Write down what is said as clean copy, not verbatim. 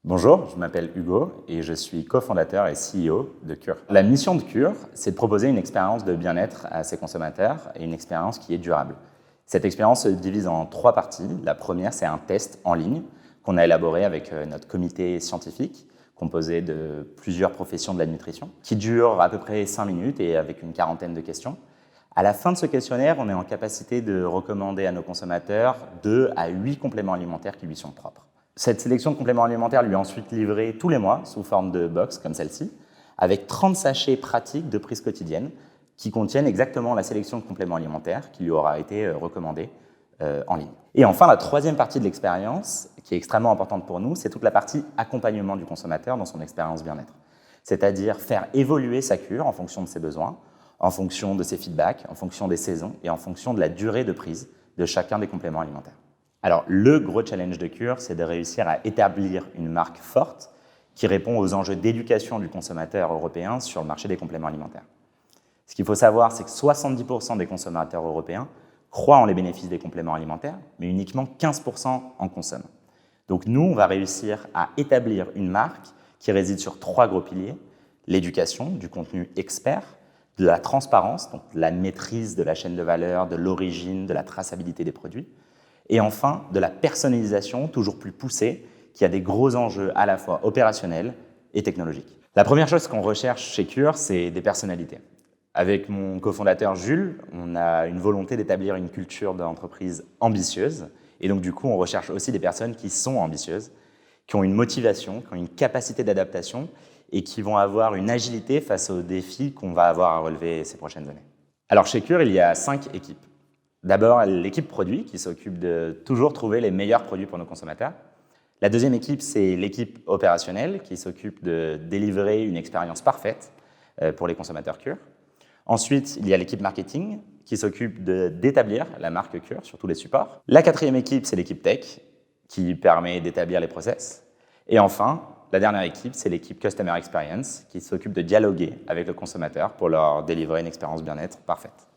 Bonjour, je m'appelle Hugo et je suis cofondateur et CEO de Cure. La mission de Cure, c'est de proposer une expérience de bien-être à ses consommateurs et une expérience qui est durable. Cette expérience se divise en 3 parties. La première, c'est un test en ligne qu'on a élaboré avec notre comité scientifique, composé de plusieurs professions de la nutrition, qui dure à peu près 5 minutes et avec une quarantaine de questions. À la fin de ce questionnaire, on est en capacité de recommander à nos consommateurs 2 à 8 compléments alimentaires qui lui sont propres. Cette sélection de compléments alimentaires lui est ensuite livrée tous les mois sous forme de box comme celle-ci, avec 30 sachets pratiques de prise quotidienne qui contiennent exactement la sélection de compléments alimentaires qui lui aura été recommandée en ligne. Et enfin, la troisième partie de l'expérience, qui est extrêmement importante pour nous, c'est toute la partie accompagnement du consommateur dans son expérience bien-être. C'est-à-dire faire évoluer sa cure en fonction de ses besoins, en fonction de ses feedbacks, en fonction des saisons et en fonction de la durée de prise de chacun des compléments alimentaires. Alors, le gros challenge de Cure, c'est de réussir à établir une marque forte qui répond aux enjeux d'éducation du consommateur européen sur le marché des compléments alimentaires. Ce qu'il faut savoir, c'est que 70% des consommateurs européens croient en les bénéfices des compléments alimentaires, mais uniquement 15% en consomment. Donc nous, on va réussir à établir une marque qui réside sur 3 gros piliers: l'éducation, du contenu expert, de la transparence, donc la maîtrise de la chaîne de valeur, de l'origine, de la traçabilité des produits, et enfin, de la personnalisation toujours plus poussée, qui a des gros enjeux à la fois opérationnels et technologiques. La première chose qu'on recherche chez Cure, c'est des personnalités. Avec mon cofondateur Jules, on a une volonté d'établir une culture d'entreprise ambitieuse, et donc du coup, on recherche aussi des personnes qui sont ambitieuses, qui ont une motivation, qui ont une capacité d'adaptation, et qui vont avoir une agilité face aux défis qu'on va avoir à relever ces prochaines années. Alors chez Cure, il y a 5 équipes. D'abord, l'équipe produit qui s'occupe de toujours trouver les meilleurs produits pour nos consommateurs. La deuxième équipe, c'est l'équipe opérationnelle qui s'occupe de délivrer une expérience parfaite pour les consommateurs Cure. Ensuite, il y a l'équipe marketing qui s'occupe d'établir la marque Cure sur tous les supports. La quatrième équipe, c'est l'équipe tech qui permet d'établir les process. Et enfin, la dernière équipe, c'est l'équipe Customer Experience qui s'occupe de dialoguer avec le consommateur pour leur délivrer une expérience bien-être parfaite.